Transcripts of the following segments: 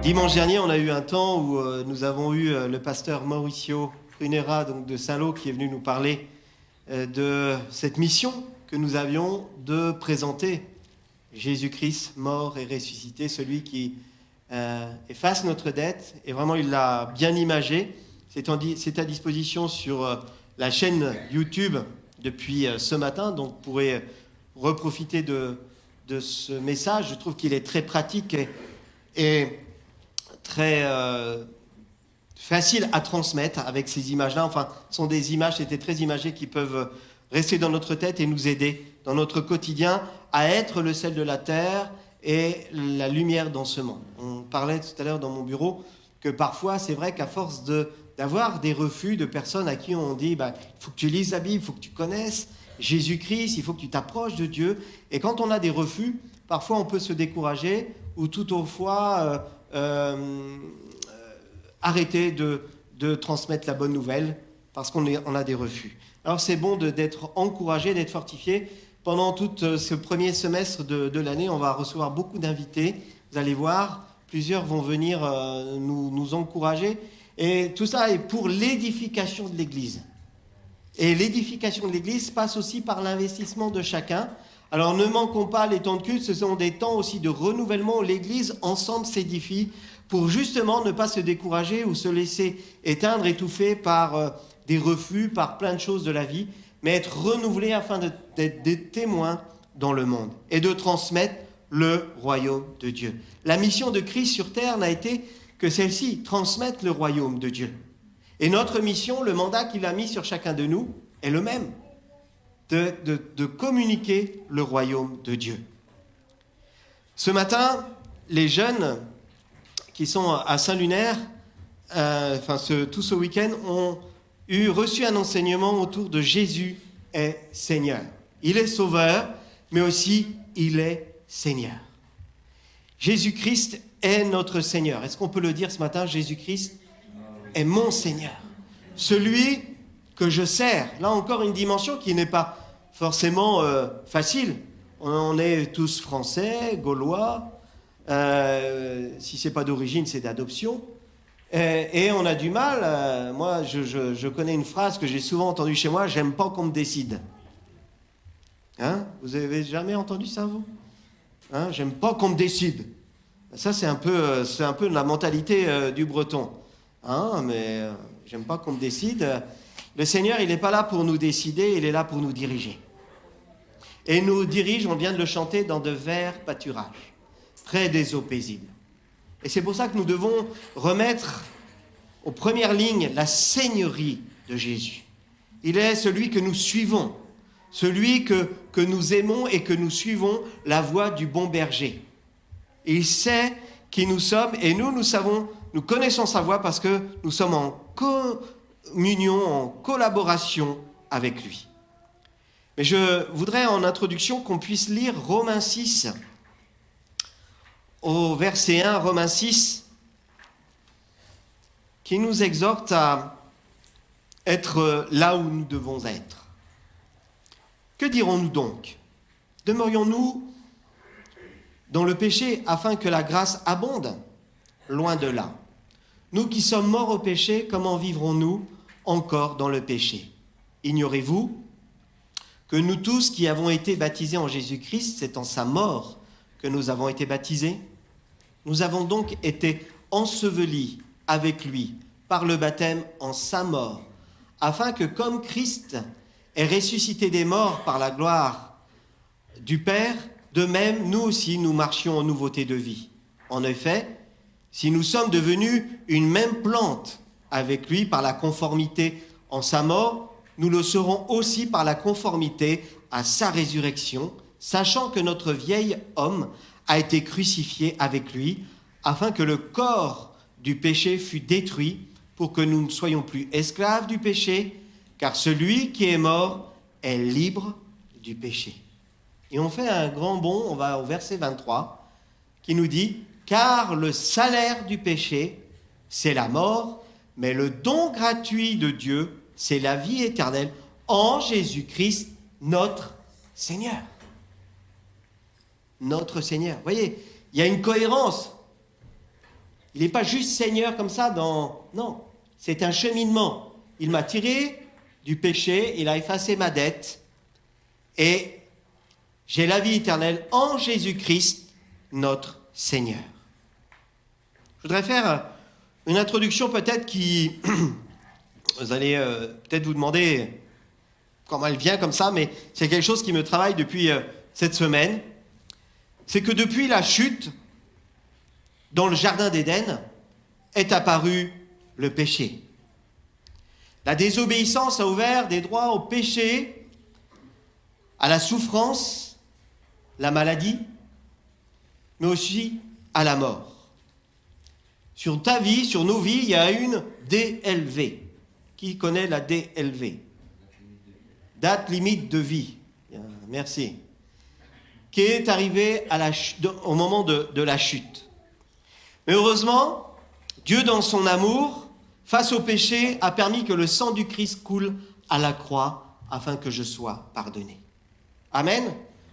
Dimanche dernier, on a eu un temps où nous avons eu le pasteur Mauricio Prunera, donc de Saint-Lô, qui est venu nous parler de cette mission que nous avions de présenter Jésus-Christ mort et ressuscité, celui qui efface notre dette. Et vraiment, il l'a bien imagé. C'est à disposition sur la chaîne YouTube depuis ce matin, donc vous pourrez reprofiter de ce message. Je trouve qu'il est très pratique et très facile à transmettre avec ces images-là. Enfin, ce sont des images, c'était très imagées, qui peuvent rester dans notre tête et nous aider dans notre quotidien à être le sel de la terre et la lumière dans ce monde. On parlait tout à l'heure dans mon bureau que parfois, c'est vrai qu'à force d'avoir des refus de personnes à qui on dit il faut que tu lises la Bible, il faut que tu connaisses Jésus-Christ, il faut que tu t'approches de Dieu. Et quand on a des refus, parfois on peut se décourager ou tout au fois arrêter de transmettre la bonne nouvelle parce qu'on a des refus. Alors c'est bon d'être encouragé, d'être fortifié. Pendant tout ce premier semestre de l'année, on va recevoir beaucoup d'invités. Vous allez voir, plusieurs vont venir nous encourager. Et tout ça est pour l'édification de l'Église. Et l'édification de l'Église passe aussi par l'investissement de chacun. Alors ne manquons pas les temps de culte, ce sont des temps aussi de renouvellement où l'Église ensemble s'édifie pour justement ne pas se décourager ou se laisser éteindre, étouffer par des refus, par plein de choses de la vie, mais être renouvelé afin d'être des témoins dans le monde et de transmettre le royaume de Dieu. La mission de Christ sur terre n'a été que celle-ci, transmettre le royaume de Dieu. Et notre mission, le mandat qu'il a mis sur chacun de nous, est le même, de communiquer le royaume de Dieu. Ce matin, les jeunes qui sont à Saint-Lunaire, tout ce week-end, ont reçu un enseignement autour de Jésus est Seigneur. Il est Sauveur, mais aussi il est Seigneur. Jésus-Christ est notre Seigneur. Est-ce qu'on peut le dire ce matin? Jésus-Christ est mon Seigneur. Celui que je sers. Là encore, une dimension qui n'est pas forcément facile. On est tous français, gaulois. Si ce n'est pas d'origine, c'est d'adoption. Et on a du mal. Moi, je connais une phrase que j'ai souvent entendue chez moi, j'aime pas qu'on me décide. Hein? Vous avez jamais entendu ça, vous? Hein? J'aime pas qu'on me décide. Ça, c'est un peu la mentalité du breton. Hein? Mais j'aime pas qu'on me décide. Le Seigneur, il n'est pas là pour nous décider, il est là pour nous diriger. Et il nous dirige, on vient de le chanter, dans de verts pâturages, près des eaux paisibles. Et c'est pour ça que nous devons remettre aux premières lignes la seigneurie de Jésus. Il est celui que nous suivons, celui que nous aimons et que nous suivons la voie du bon berger. Il sait qui nous sommes et nous connaissons sa voie parce que nous sommes en communion, en collaboration avec lui. Mais je voudrais en introduction qu'on puisse lire Romains 6, au verset 1, Romains 6, qui nous exhorte à être là où nous devons être. Que dirons-nous donc? Demeurions-nous dans le péché afin que la grâce abonde? Loin de là. Nous qui sommes morts au péché, comment vivrons-nous encore dans le péché? Ignorez-vous que nous tous qui avons été baptisés en Jésus-Christ, c'est en sa mort que nous avons été baptisés? Nous avons donc été ensevelis avec lui par le baptême en sa mort, afin que comme Christ est ressuscité des morts par la gloire du Père, de même nous aussi nous marchions en nouveauté de vie. En effet, si nous sommes devenus une même plante avec lui par la conformité en sa mort, nous le serons aussi par la conformité à sa résurrection, sachant que notre vieil homme a été crucifié avec lui, afin que le corps du péché fût détruit, pour que nous ne soyons plus esclaves du péché, car celui qui est mort est libre du péché. Et on fait un grand bond, on va au verset 23, qui nous dit « Car le salaire du péché, c'est la mort, mais le don gratuit de Dieu, c'est la vie éternelle en Jésus-Christ, notre Seigneur. » Notre Seigneur. Vous voyez, il y a une cohérence. Il n'est pas juste Seigneur comme ça Non, c'est un cheminement. Il m'a tiré du péché, il a effacé ma dette et j'ai la vie éternelle en Jésus-Christ, notre Seigneur. Je voudrais faire une introduction peut-être qui... Vous allez peut-être vous demander comment elle vient comme ça, mais c'est quelque chose qui me travaille depuis cette semaine. C'est que depuis la chute, dans le jardin d'Éden, est apparu le péché. La désobéissance a ouvert des droits au péché, à la souffrance, la maladie, mais aussi à la mort. Sur ta vie, sur nos vies, il y a une DLV. Qui connaît la DLV? Date limite de vie. Bien, merci. Qui est arrivée au moment de la chute. Mais heureusement, Dieu, dans son amour, face au péché, a permis que le sang du Christ coule à la croix afin que je sois pardonné. Amen.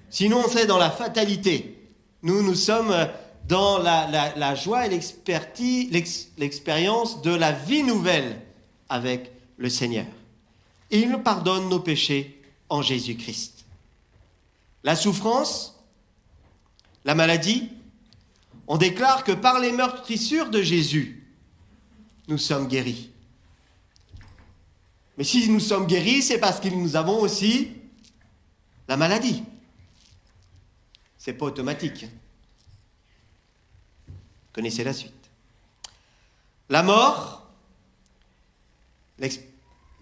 Sinon, on serait dans la fatalité. Nous sommes dans la joie et l'expérience de la vie nouvelle avec le Seigneur. Et il nous pardonne nos péchés en Jésus-Christ. La souffrance, la maladie, on déclare que par les meurtrissures de Jésus, nous sommes guéris. Mais si nous sommes guéris, c'est parce que nous avons aussi la maladie. C'est pas automatique. Vous connaissez la suite. La mort,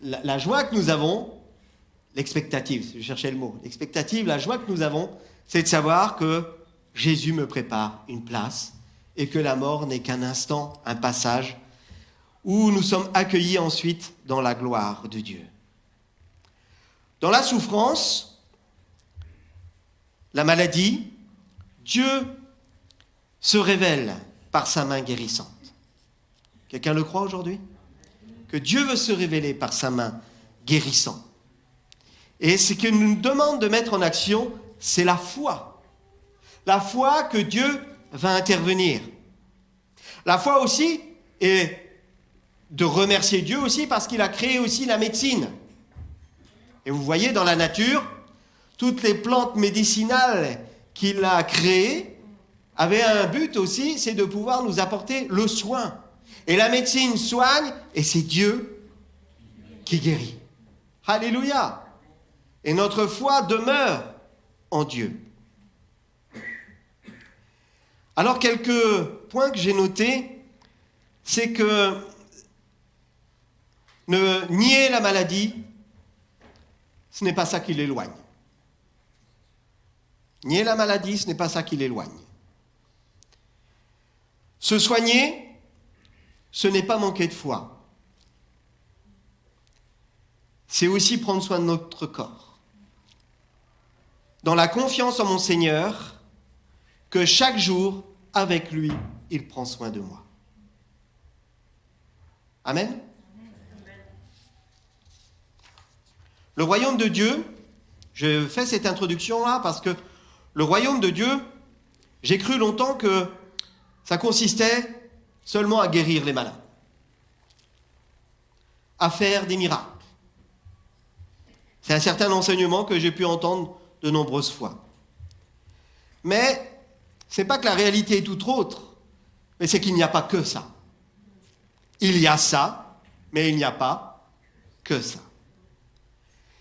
la joie que nous avons, l'expectative, je cherchais le mot, l'expectative, la joie que nous avons, c'est de savoir que Jésus me prépare une place et que la mort n'est qu'un instant, un passage, où nous sommes accueillis ensuite dans la gloire de Dieu. Dans la souffrance, la maladie, Dieu se révèle par sa main guérissante. Quelqu'un le croit aujourd'hui ? Que Dieu veut se révéler par sa main guérissante. Et ce qu'il nous demande de mettre en action, c'est la foi. La foi que Dieu va intervenir. La foi aussi, et de remercier Dieu aussi parce qu'il a créé aussi la médecine. Et vous voyez dans la nature, toutes les plantes médicinales qu'il a créées avaient un but aussi, c'est de pouvoir nous apporter le soin. Et la médecine soigne, et c'est Dieu qui guérit. Alléluia! Et notre foi demeure en Dieu. Alors, quelques points que j'ai notés, c'est que ne nier la maladie, ce n'est pas ça qui l'éloigne. Nier la maladie, ce n'est pas ça qui l'éloigne. Se soigner, ce n'est pas manquer de foi. C'est aussi prendre soin de notre corps. Dans la confiance en mon Seigneur, que chaque jour, avec lui, il prend soin de moi. Amen. Le royaume de Dieu, je fais cette introduction-là parce que le royaume de Dieu, j'ai cru longtemps que ça consistait seulement à guérir les malades, à faire des miracles. C'est un certain enseignement que j'ai pu entendre de nombreuses fois. Mais ce n'est pas que la réalité est tout autre, mais c'est qu'il n'y a pas que ça. Il y a ça, mais il n'y a pas que ça.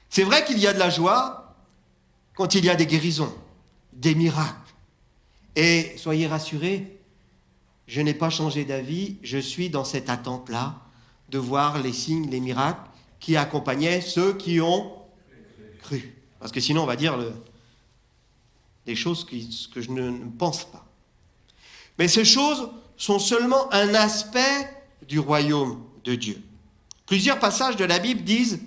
C'est vrai qu'il y a de la joie quand il y a des guérisons, des miracles. Et soyez rassurés, je n'ai pas changé d'avis, je suis dans cette attente-là de voir les signes, les miracles qui accompagnaient ceux qui ont cru. Parce que sinon, on va dire des choses que je ne pense pas. Mais ces choses sont seulement un aspect du royaume de Dieu. Plusieurs passages de la Bible disent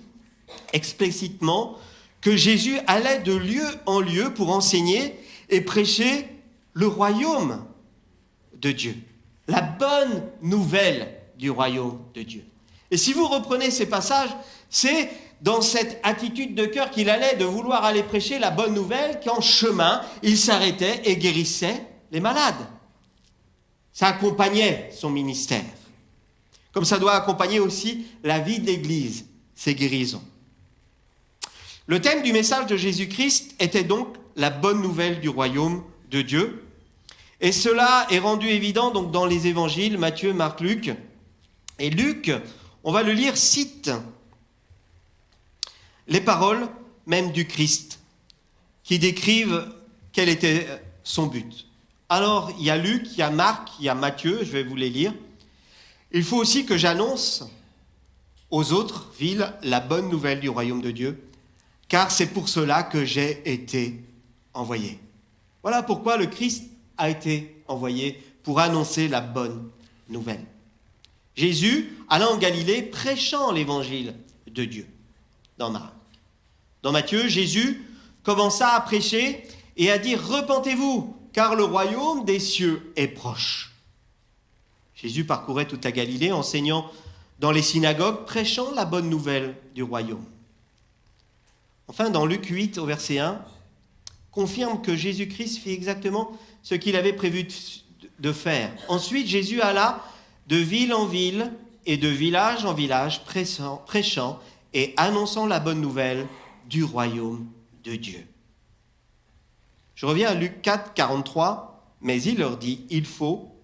explicitement que Jésus allait de lieu en lieu pour enseigner et prêcher le royaume de Dieu. La bonne nouvelle du royaume de Dieu. Et si vous reprenez ces passages, c'est dans cette attitude de cœur qu'il allait de vouloir aller prêcher la bonne nouvelle qu'en chemin, il s'arrêtait et guérissait les malades. Ça accompagnait son ministère. Comme ça doit accompagner aussi la vie de l'Église, ses guérisons. Le thème du message de Jésus-Christ était donc la bonne nouvelle du royaume de Dieu. Et cela est rendu évident donc dans les évangiles, Matthieu, Marc, Luc. Et Luc, on va le lire, cite les paroles même du Christ qui décrivent quel était son but. Alors, il y a Luc, il y a Marc, il y a Matthieu, je vais vous les lire. Il faut aussi que j'annonce aux autres villes la bonne nouvelle du royaume de Dieu, car c'est pour cela que j'ai été envoyé. Voilà pourquoi le Christ a été envoyé, pour annoncer la bonne nouvelle. Jésus alla en Galilée prêchant l'évangile de Dieu, dans Marc. Dans Matthieu, Jésus commença à prêcher et à dire « Repentez-vous, car le royaume des cieux est proche ». Jésus parcourait toute la Galilée, enseignant dans les synagogues, prêchant la bonne nouvelle du royaume. Enfin, dans Luc 8, au verset 1, confirme que Jésus-Christ fit exactement ce qu'il avait prévu de faire. Ensuite, Jésus alla de ville en ville et de village en village, prêchant et annonçant la bonne nouvelle du royaume de Dieu. Je reviens à Luc 4, 43, mais il leur dit, il faut,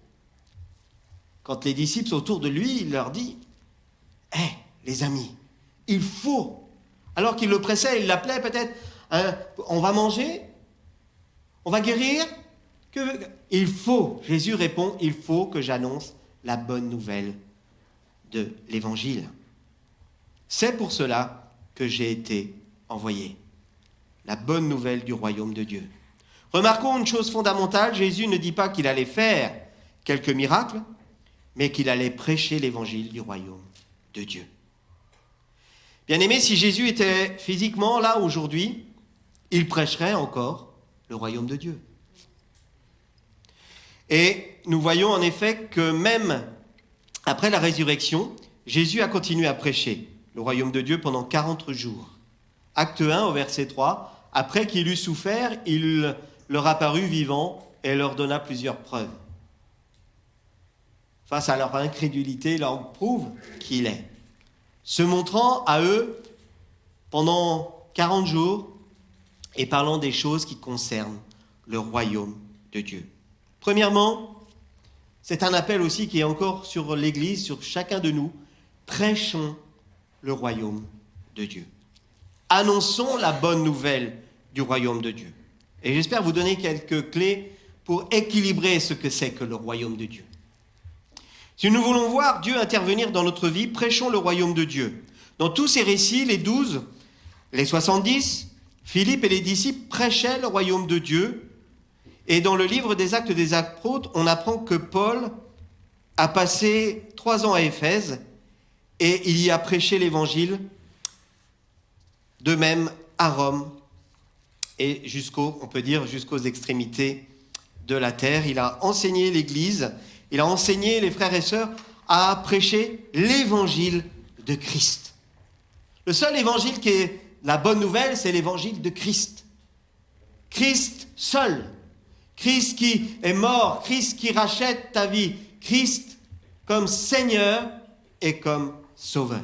quand les disciples sont autour de lui, il leur dit, « Hé, les amis, il faut !» Alors qu'il le pressait, il l'appelait peut-être, on va manger, on va guérir, il faut, Jésus répond, il faut que j'annonce la bonne nouvelle de l'évangile. C'est pour cela que j'ai été envoyé. La bonne nouvelle du royaume de Dieu. Remarquons une chose fondamentale, Jésus ne dit pas qu'il allait faire quelques miracles, mais qu'il allait prêcher l'évangile du royaume de Dieu. Bien-aimés, si Jésus était physiquement là aujourd'hui, il prêcherait encore le royaume de Dieu. Et nous voyons en effet que même après la résurrection, Jésus a continué à prêcher le royaume de Dieu pendant 40 jours. Acte 1 au verset 3, après qu'il eut souffert, il leur apparut vivant et leur donna plusieurs preuves. Face à leur incrédulité, il leur prouve qu'il est, se montrant à eux pendant 40 jours et parlant des choses qui concernent le royaume de Dieu. Premièrement, c'est un appel aussi qui est encore sur l'Église, sur chacun de nous. Prêchons le royaume de Dieu. Annonçons la bonne nouvelle du royaume de Dieu. Et j'espère vous donner quelques clés pour équilibrer ce que c'est que le royaume de Dieu. Si nous voulons voir Dieu intervenir dans notre vie, prêchons le royaume de Dieu. Dans tous ces récits, les 12, les 70, Philippe et les disciples prêchaient le royaume de Dieu. Et dans le livre des Actes des Apôtres, on apprend que Paul a passé 3 ans à Éphèse et il y a prêché l'évangile, de même à Rome et on peut dire jusqu'aux extrémités de la terre. Il a enseigné l'Église, il a enseigné les frères et sœurs à prêcher l'évangile de Christ. Le seul évangile qui est la bonne nouvelle, c'est l'évangile de Christ. Christ seul. Christ qui est mort, Christ qui rachète ta vie, Christ comme Seigneur et comme Sauveur.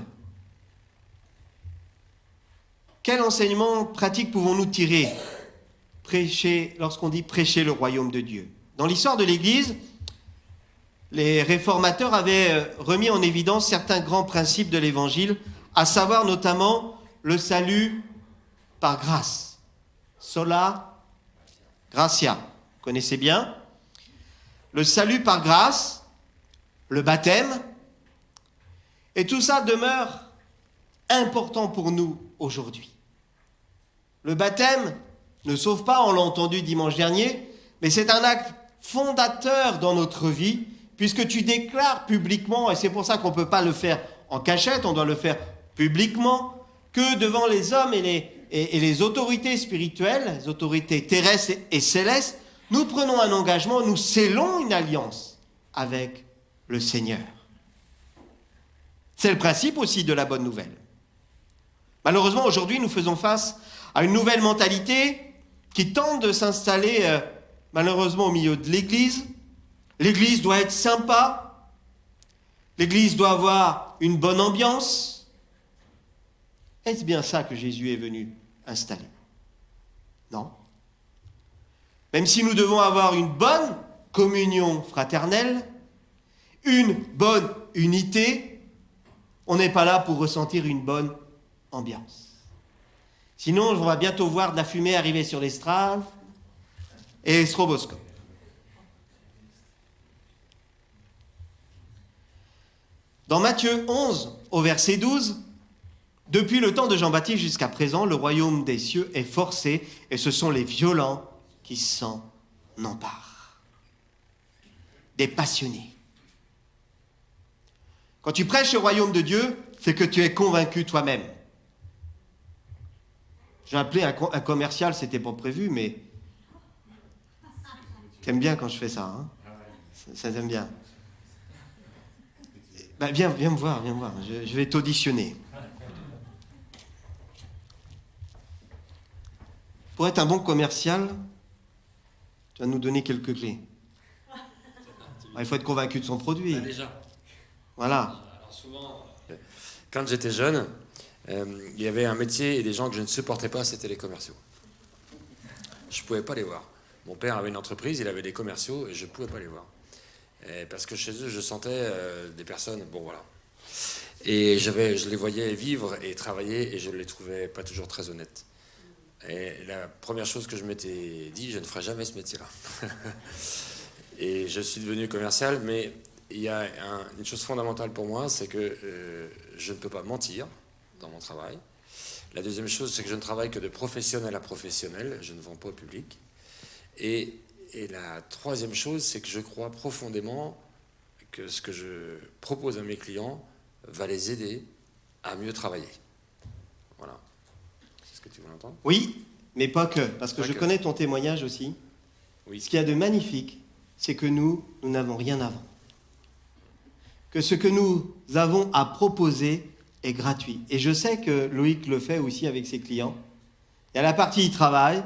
Quel enseignement pratique pouvons-nous tirer lorsqu'on dit prêcher le royaume de Dieu? Dans l'histoire de l'Église, les réformateurs avaient remis en évidence certains grands principes de l'Évangile, à savoir notamment le salut par grâce. Sola gratia. Vous connaissez bien. Le salut par grâce, le baptême, et tout ça demeure important pour nous aujourd'hui. Le baptême ne sauve pas, on l'a entendu dimanche dernier, mais c'est un acte fondateur dans notre vie, puisque tu déclares publiquement, et c'est pour ça qu'on ne peut pas le faire en cachette, on doit le faire publiquement, que devant les hommes et les autorités spirituelles, les autorités terrestres et célestes, nous prenons un engagement, nous scellons une alliance avec le Seigneur. C'est le principe aussi de la bonne nouvelle. Malheureusement, aujourd'hui, nous faisons face à une nouvelle mentalité qui tente de s'installer, malheureusement, au milieu de l'Église, L'église doit être sympa. L'église doit avoir une bonne ambiance. Est-ce bien ça que Jésus est venu installer? Non. Même si nous devons avoir une bonne communion fraternelle, une bonne unité, on n'est pas là pour ressentir une bonne ambiance. Sinon, on va bientôt voir de la fumée arriver sur l'estrade et les stroboscopes. Dans Matthieu 11, au verset 12, « Depuis le temps de Jean-Baptiste jusqu'à présent, le royaume des cieux est forcé, et ce sont les violents qui s'en emparent. » Des passionnés. Quand tu prêches le royaume de Dieu, c'est que tu es convaincu toi-même. J'ai appelé un commercial, c'était pas prévu, mais t'aimes bien quand je fais ça, hein? Ça t'aime bien. Ben, viens me voir, je vais t'auditionner. Pour être un bon commercial, tu vas nous donner quelques clés. Il faut être convaincu de son produit. Bah déjà. Voilà. Alors souvent, quand j'étais jeune, il y avait un métier et des gens que je ne supportais pas, c'était les commerciaux. Je ne pouvais pas les voir. Mon père avait une entreprise, il avait des commerciaux et je ne pouvais pas les voir. Parce que chez eux, je sentais des personnes, bon voilà. Et je les voyais vivre et travailler et je ne les trouvais pas toujours très honnêtes. Et la première chose que je m'étais dit, je ne ferai jamais ce métier-là. Et je suis devenu commercial, mais il y a une chose fondamentale pour moi, c'est que je ne peux pas mentir dans mon travail. La deuxième chose, c'est que je ne travaille que de professionnel à professionnel, je ne vends pas au public. Et la troisième chose, c'est que je crois profondément que ce que je propose à mes clients va les aider à mieux travailler. Voilà. C'est ce que tu veux entendre ? Oui, mais pas que, parce que je connais ton témoignage aussi. Oui. Ce qu'il y a de magnifique, c'est que nous n'avons rien à vendre. Que ce que nous avons à proposer est gratuit. Et je sais que Loïc le fait aussi avec ses clients. Il y a la partie travail,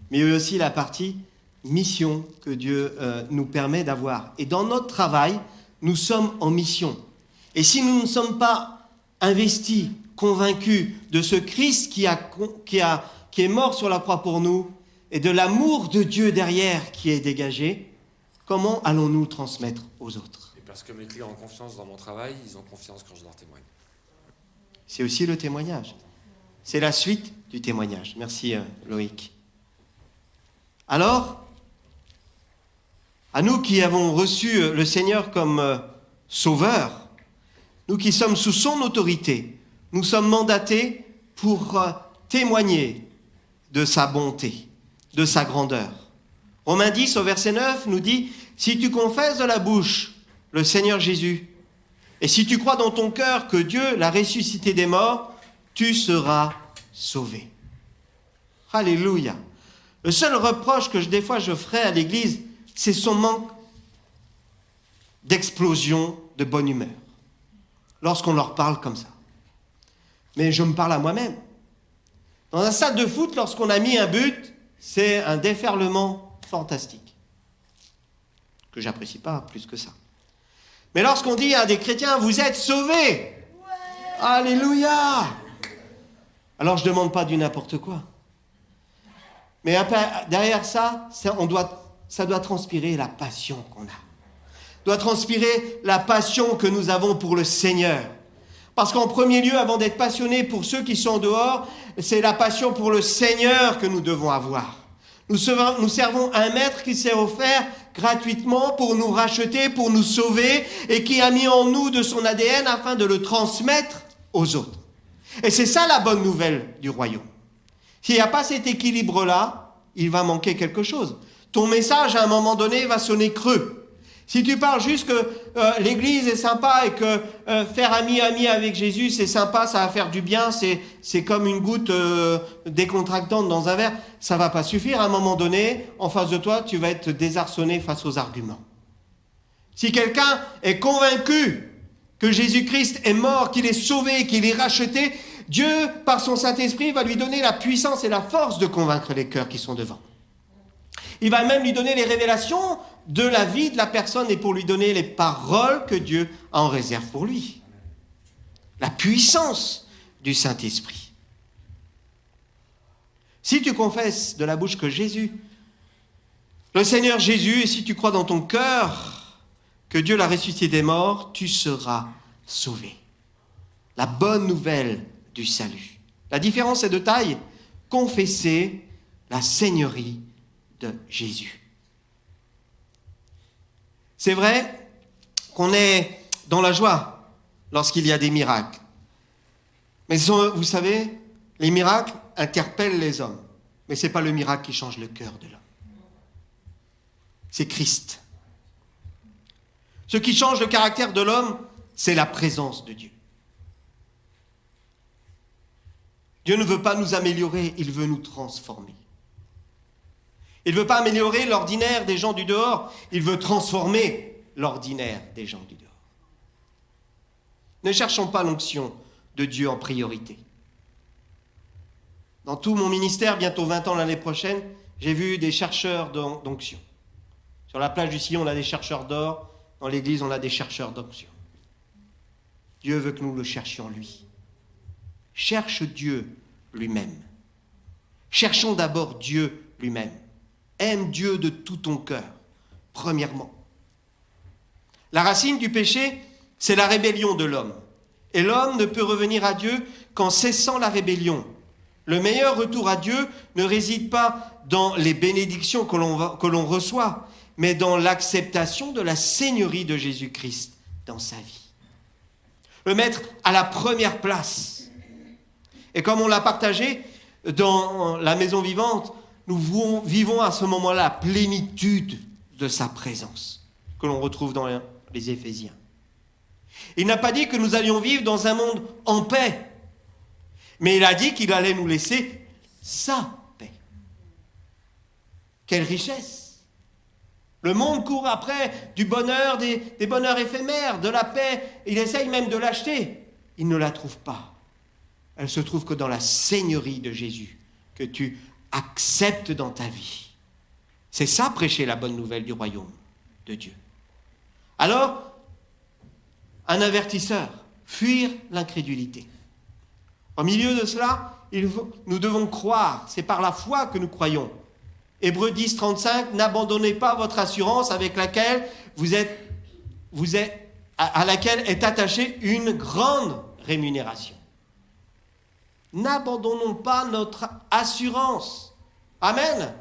mais il y a aussi la partie mission que Dieu nous permet d'avoir. Et dans notre travail, nous sommes en mission. Et si nous ne sommes pas investis, convaincus de ce Christ qui est mort sur la croix pour nous et de l'amour de Dieu derrière qui est dégagé, comment allons-nous le transmettre aux autres ? Et parce que mes clients ont confiance dans mon travail, ils ont confiance quand je leur témoigne. C'est aussi le témoignage. C'est la suite du témoignage. Merci Loïc. Alors, à nous qui avons reçu le Seigneur comme sauveur, nous qui sommes sous son autorité, nous sommes mandatés pour témoigner de sa bonté, de sa grandeur. Romains 10 au verset 9 nous dit « Si tu confesses de la bouche le Seigneur Jésus, et si tu crois dans ton cœur que Dieu l'a ressuscité des morts, tu seras sauvé. » Alléluia. Le seul reproche que des fois je ferai à l'Église, c'est son manque d'explosion de bonne humeur lorsqu'on leur parle comme ça. Mais je me parle à moi-même. Dans un stade de foot, lorsqu'on a mis un but, c'est un déferlement fantastique que j'apprécie pas plus que ça. Mais lorsqu'on dit à des chrétiens, vous êtes sauvés, ouais. Alléluia, alors je ne demande pas du n'importe quoi. Mais derrière ça, ça doit transpirer la passion qu'on a. Doit transpirer la passion que nous avons pour le Seigneur. Parce qu'en premier lieu, avant d'être passionnés pour ceux qui sont dehors, c'est la passion pour le Seigneur que nous devons avoir. Nous servons un maître qui s'est offert gratuitement pour nous racheter, pour nous sauver, et qui a mis en nous de son ADN afin de le transmettre aux autres. Et c'est ça la bonne nouvelle du royaume. S'il n'y a pas cet équilibre-là, il va manquer quelque chose. Ton message, à un moment donné, va sonner creux. Si tu parles juste que l'Église est sympa et que faire ami avec Jésus, c'est sympa, ça va faire du bien, c'est comme une goutte décontractante dans un verre, ça ne va pas suffire. À un moment donné, en face de toi, tu vas être désarçonné face aux arguments. Si quelqu'un est convaincu que Jésus-Christ est mort, qu'il est sauvé, qu'il est racheté, Dieu, par son Saint-Esprit, va lui donner la puissance et la force de convaincre les cœurs qui sont devant. Il va même lui donner les révélations de la vie de la personne et pour lui donner les paroles que Dieu a en réserve pour lui. La puissance du Saint-Esprit. Si tu confesses de la bouche que Jésus, le Seigneur Jésus, et si tu crois dans ton cœur que Dieu l'a ressuscité des morts, tu seras sauvé. La bonne nouvelle du salut. La différence est de taille. Confesser la seigneurie de Jésus. C'est vrai qu'on est dans la joie lorsqu'il y a des miracles. Mais vous savez, les miracles interpellent les hommes. Mais ce n'est pas le miracle qui change le cœur de l'homme. C'est Christ. Ce qui change le caractère de l'homme, c'est la présence de Dieu. Dieu ne veut pas nous améliorer, il veut nous transformer. Il ne veut pas améliorer l'ordinaire des gens du dehors, il veut transformer l'ordinaire des gens du dehors. Ne cherchons pas l'onction de Dieu en priorité. Dans tout mon ministère, bientôt 20 ans l'année prochaine, j'ai vu des chercheurs d'onction. Sur la plage du Sillon, on a des chercheurs d'or, dans l'église, on a des chercheurs d'onction. Dieu veut que nous le cherchions lui. Cherche Dieu lui-même. Cherchons d'abord Dieu lui-même. Aime Dieu de tout ton cœur, premièrement. La racine du péché, c'est la rébellion de l'homme. Et l'homme ne peut revenir à Dieu qu'en cessant la rébellion. Le meilleur retour à Dieu ne réside pas dans les bénédictions que l'on reçoit, mais dans l'acceptation de la seigneurie de Jésus-Christ dans sa vie. Le mettre à la première place. Et comme on l'a partagé dans la maison vivante, nous vivons à ce moment-là la plénitude de sa présence, que l'on retrouve dans les Éphésiens. Il n'a pas dit que nous allions vivre dans un monde en paix, mais il a dit qu'il allait nous laisser sa paix. Quelle richesse! Le monde court après du bonheur, des bonheurs éphémères, de la paix. Il essaye même de l'acheter. Il ne la trouve pas. Elle se trouve que dans la seigneurie de Jésus, que tu acceptes dans ta vie. C'est ça, prêcher la bonne nouvelle du royaume de Dieu. Alors, un avertisseur, fuir l'incrédulité. Au milieu de cela, nous devons croire. C'est par la foi que nous croyons. Hébreux 10, 35, n'abandonnez pas votre assurance avec laquelle à laquelle est attachée une grande rémunération. N'abandonnons pas notre assurance. Amen.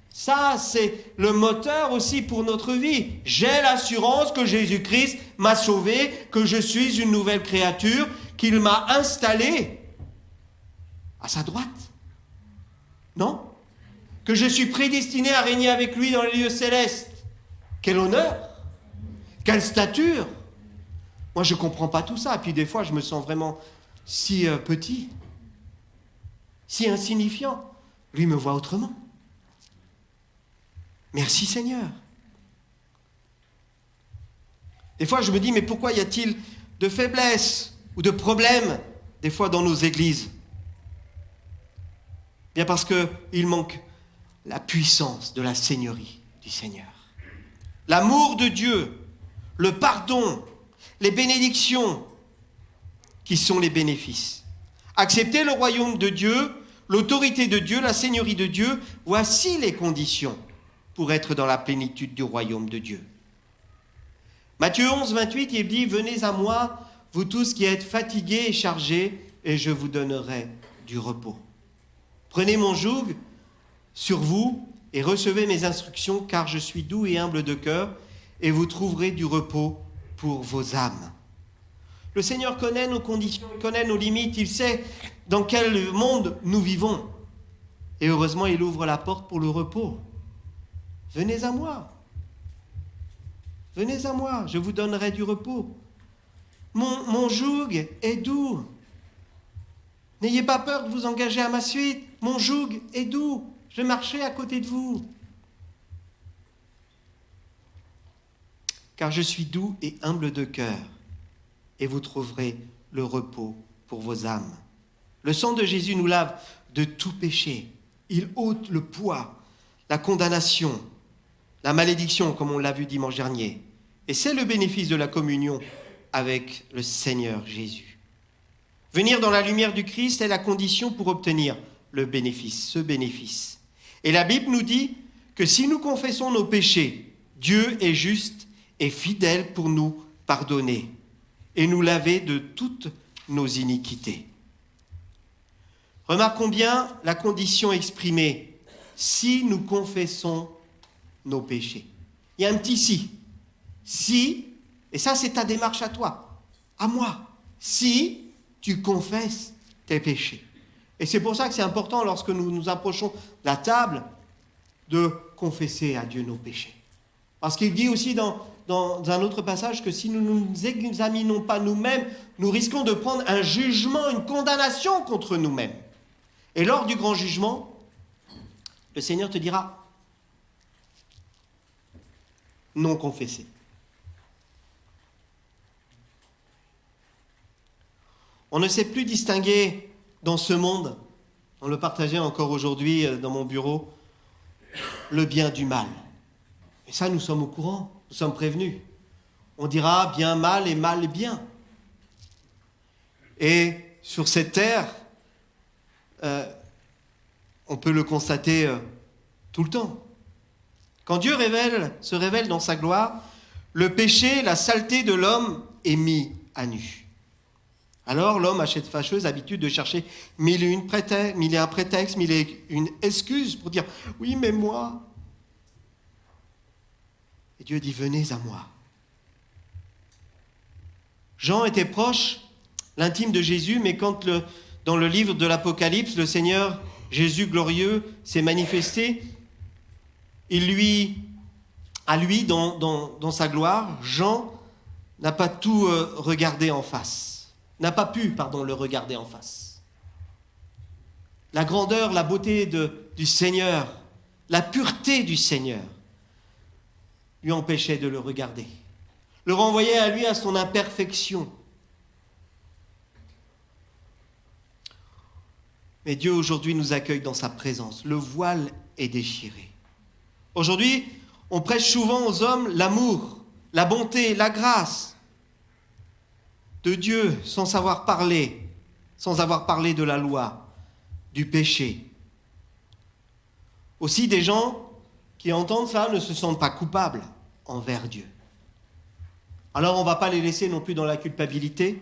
Ça, c'est le moteur aussi pour notre vie. J'ai l'assurance que Jésus-Christ m'a sauvé, que je suis une nouvelle créature, qu'il m'a installé à sa droite. Non ? Que je suis prédestiné à régner avec lui dans les lieux célestes. Quel honneur! Quelle stature! Moi, je ne comprends pas tout ça. Et puis des fois, je me sens vraiment si petit, si insignifiant. Lui me voit autrement. Merci Seigneur. Des fois, je me dis, mais pourquoi y a-t-il de faiblesses ou de problèmes, des fois, dans nos églises? Bien parce qu'il manque la puissance de la seigneurie du Seigneur. L'amour de Dieu, le pardon, les bénédictions qui sont les bénéfices. Accepter le royaume de Dieu, l'autorité de Dieu, la seigneurie de Dieu, voici les conditions pour être dans la plénitude du royaume de Dieu. Matthieu 11, 28, il dit « Venez à moi, vous tous qui êtes fatigués et chargés, et je vous donnerai du repos. Prenez mon joug sur vous et recevez mes instructions, car je suis doux et humble de cœur, et vous trouverez du repos pour vos âmes. » Le Seigneur connaît nos conditions, il connaît nos limites, il sait dans quel monde nous vivons. Et heureusement, il ouvre la porte pour le repos. Venez à moi. Venez à moi, je vous donnerai du repos. Mon joug est doux. N'ayez pas peur de vous engager à ma suite. Mon joug est doux. Je marcherai à côté de vous. Car je suis doux et humble de cœur, et vous trouverez le repos pour vos âmes. Le sang de Jésus nous lave de tout péché. Il ôte le poids, la condamnation, la malédiction, comme on l'a vu dimanche dernier. Et c'est le bénéfice de la communion avec le Seigneur Jésus. Venir dans la lumière du Christ est la condition pour obtenir le bénéfice, ce bénéfice. Et la Bible nous dit que si nous confessons nos péchés, Dieu est juste et fidèle pour nous pardonner et nous laver de toutes nos iniquités. Remarquons bien la condition exprimée, si nous confessons nos péchés. Il y a un petit si. Si, et ça c'est ta démarche à toi, à moi, si tu confesses tes péchés. Et c'est pour ça que c'est important lorsque nous nous approchons de la table de confesser à Dieu nos péchés. Parce qu'il dit aussi dans un autre passage que si nous ne nous examinons pas nous-mêmes, nous risquons de prendre un jugement, une condamnation contre nous-mêmes. Et lors du grand jugement, le Seigneur te dira non confessé. On ne sait plus distinguer dans ce monde, on le partageait encore aujourd'hui dans mon bureau, le bien du mal. Et ça, nous sommes au courant, nous sommes prévenus. On dira bien mal et mal bien. Et sur cette terre, on peut le constater tout le temps. Quand Dieu se révèle dans sa gloire, le péché, la saleté de l'homme est mis à nu. Alors l'homme a cette fâcheuse habitude de chercher mille et un prétexte, mille et une excuse pour dire « oui, mais moi ». Et Dieu dit « venez à moi ». Jean était proche, l'intime de Jésus, mais quand dans le livre de l'Apocalypse, le Seigneur Jésus glorieux s'est manifesté, dans sa gloire, Jean n'a pas tout regardé en face. N'a pas pu, le regarder en face. La grandeur, la beauté du Seigneur, la pureté du Seigneur lui empêchait de le regarder. Le renvoyait à lui, à son imperfection. Mais Dieu aujourd'hui nous accueille dans sa présence. Le voile est déchiré. Aujourd'hui, on prêche souvent aux hommes l'amour, la bonté, la grâce de Dieu sans avoir parlé de la loi, du péché. Aussi, des gens qui entendent ça ne se sentent pas coupables envers Dieu. Alors on ne va pas les laisser non plus dans la culpabilité,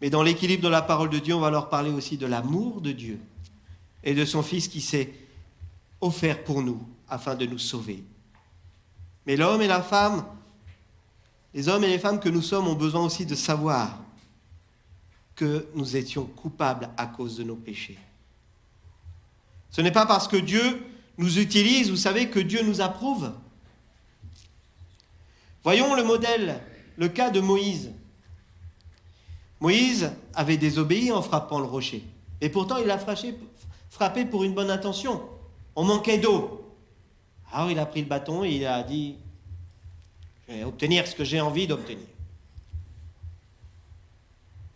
mais dans l'équilibre de la parole de Dieu, on va leur parler aussi de l'amour de Dieu et de son Fils qui s'est offert pour nous afin de nous sauver. Mais l'homme et la femme, les hommes et les femmes que nous sommes ont besoin aussi de savoir que nous étions coupables à cause de nos péchés. Ce n'est pas parce que Dieu nous utilise, vous savez, que Dieu nous approuve. Voyons le modèle, le cas de Moïse. Moïse avait désobéi en frappant le rocher. Et pourtant, il a frappé pour une bonne intention. On manquait d'eau. Alors il a pris le bâton et il a dit « je vais obtenir ce que j'ai envie d'obtenir ».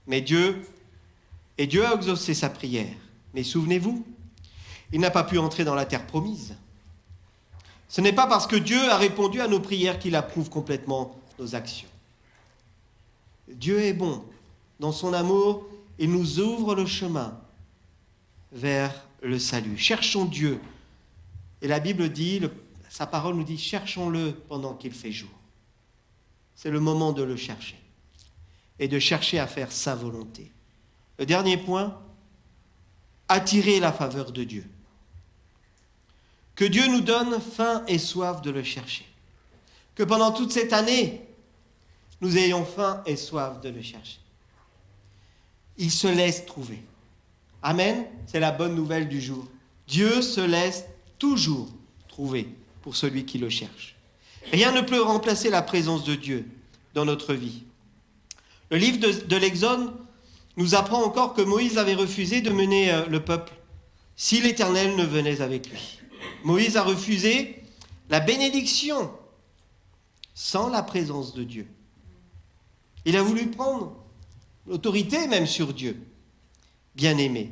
Mais Dieu a exaucé sa prière. Mais souvenez-vous, il n'a pas pu entrer dans la terre promise. Ce n'est pas parce que Dieu a répondu à nos prières qu'il approuve complètement nos actions. Dieu est bon. Dans son amour, il nous ouvre le chemin vers le salut. Cherchons Dieu. Et la Bible dit, sa parole nous dit, cherchons-le pendant qu'il fait jour. C'est le moment de le chercher et de chercher à faire sa volonté. Le dernier point, attirer la faveur de Dieu. Que Dieu nous donne faim et soif de le chercher. Que pendant toute cette année, nous ayons faim et soif de le chercher. Il se laisse trouver. Amen, c'est la bonne nouvelle du jour. Dieu se laisse toujours trouver pour celui qui le cherche. Rien ne peut remplacer la présence de Dieu dans notre vie. Le livre de l'Exode nous apprend encore que Moïse avait refusé de mener le peuple si l'Éternel ne venait avec lui. Moïse a refusé la bénédiction sans la présence de Dieu. Il a voulu prendre l'autorité même sur Dieu. Bien-aimés,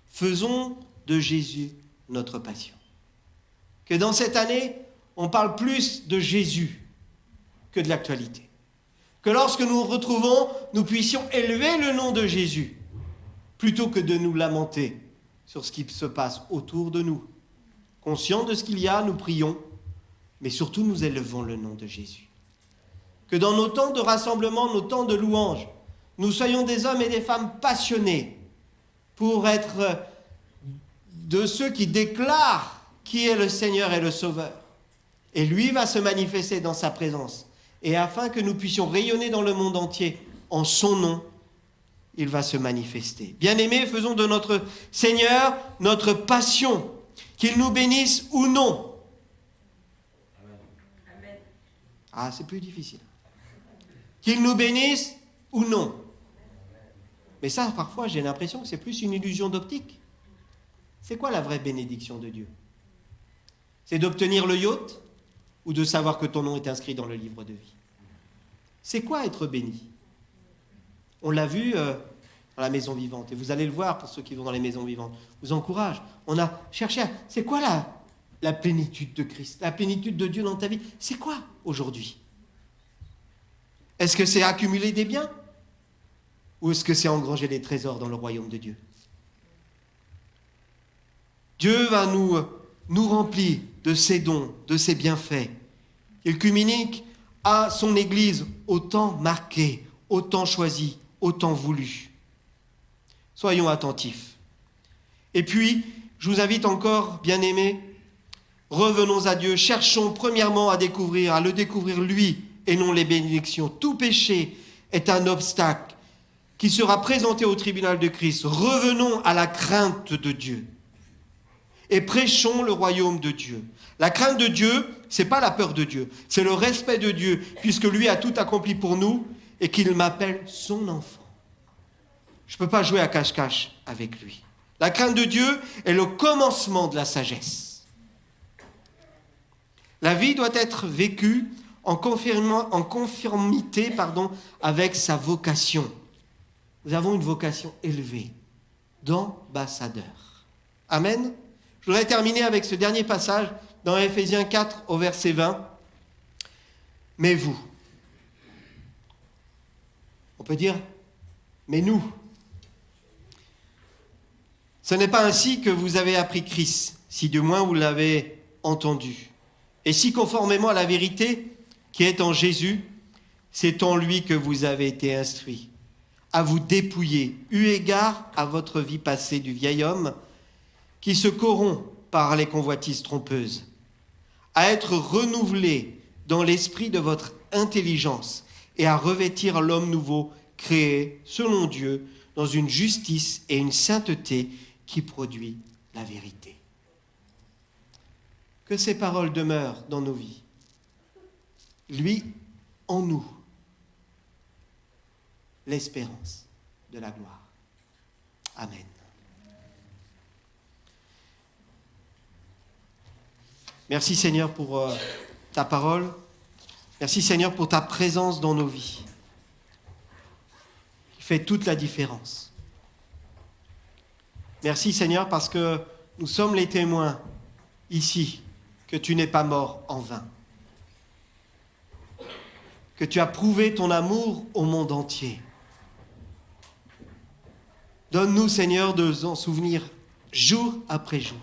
faisons de Jésus notre passion. que dans cette année, on parle plus de Jésus que de l'actualité. Que lorsque nous nous retrouvons, nous puissions élever le nom de Jésus, plutôt que de nous lamenter sur ce qui se passe autour de nous. Conscients de ce qu'il y a, nous prions, mais surtout nous élevons le nom de Jésus. Que dans nos temps de rassemblement, nos temps de louange, nous soyons des hommes et des femmes passionnés pour être de ceux qui déclarent qui est le Seigneur et le Sauveur. Et lui va se manifester dans sa présence. Et afin que nous puissions rayonner dans le monde entier en son nom, il va se manifester. Bien-aimés, faisons de notre Seigneur notre passion, qu'il nous bénisse ou non. Amen. Ah, c'est plus difficile. Qu'il nous bénisse ou non. Mais ça, parfois, j'ai l'impression que c'est plus une illusion d'optique. C'est quoi la vraie bénédiction de Dieu? C'est d'obtenir le yacht ou de savoir que ton nom est inscrit dans le livre de vie? C'est quoi être béni? On l'a vu dans la maison vivante, et vous allez le voir pour ceux qui vont dans les maisons vivantes. Je vous encourage. On a cherché c'est quoi la plénitude de Christ, la plénitude de Dieu dans ta vie? C'est quoi aujourd'hui? Est-ce que c'est accumuler des biens? Ou est-ce que c'est engranger des trésors dans le royaume de Dieu? Dieu va nous remplir de ses dons, de ses bienfaits. Il communique à son Église au temps marqué, au temps choisi, au temps voulu. Soyons attentifs. Et puis, je vous invite encore, bien-aimés, revenons à Dieu, cherchons premièrement à le découvrir lui et non les bénédictions. Tout péché est un obstacle qui sera présenté au tribunal de Christ. Revenons à la crainte de Dieu et prêchons le royaume de Dieu. La crainte de Dieu, c'est pas la peur de Dieu, c'est le respect de Dieu, puisque lui a tout accompli pour nous et qu'il m'appelle son enfant. Je ne peux pas jouer à cache-cache avec lui. La crainte de Dieu est le commencement de la sagesse. La vie doit être vécue en conformité avec sa vocation. Nous avons une vocation élevée d'ambassadeur. Amen. Je voudrais terminer avec ce dernier passage dans Éphésiens 4 au verset 20. Mais vous, on peut dire, mais nous, ce n'est pas ainsi que vous avez appris Christ, si du moins vous l'avez entendu. Et si conformément à la vérité qui est en Jésus, c'est en lui que vous avez été instruits, à vous dépouiller, eu égard à votre vie passée du vieil homme qui se corrompt par les convoitises trompeuses, à être renouvelé dans l'esprit de votre intelligence et à revêtir l'homme nouveau créé selon Dieu dans une justice et une sainteté qui produit la vérité. Que ces paroles demeurent dans nos vies. Lui, en nous, l'espérance de la gloire. Amen. Merci Seigneur pour ta parole. Merci Seigneur pour ta présence dans nos vies, qui fait toute la différence. Merci Seigneur parce que nous sommes les témoins ici que tu n'es pas mort en vain, que tu as prouvé ton amour au monde entier. Donne-nous Seigneur de nous en souvenir jour après jour.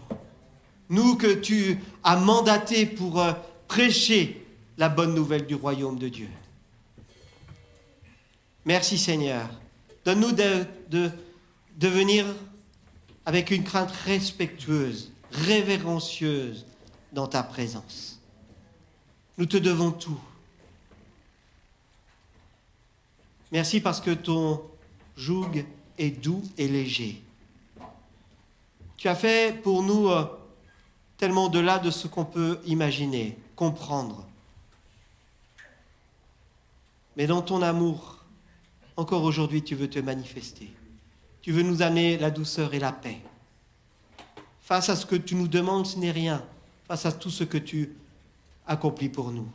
Nous que tu as mandatés pour prêcher la bonne nouvelle du royaume de Dieu. Merci Seigneur. Donne-nous de venir avec une crainte respectueuse, révérencieuse dans ta présence. Nous te devons tout. Merci parce que ton joug est doux et léger. Tu as fait pour nous tellement au-delà de ce qu'on peut imaginer, comprendre. Mais dans ton amour, encore aujourd'hui, tu veux te manifester. Tu veux nous amener la douceur et la paix. Face à ce que tu nous demandes, ce n'est rien. Face à tout ce que tu accomplis pour nous.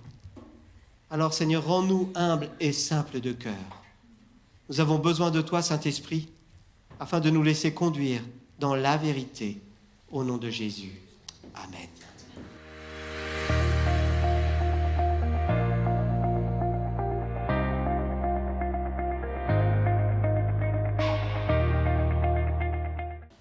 Alors Seigneur, rends-nous humbles et simples de cœur. Nous avons besoin de toi, Saint-Esprit, afin de nous laisser conduire dans la vérité, au nom de Jésus. Amen.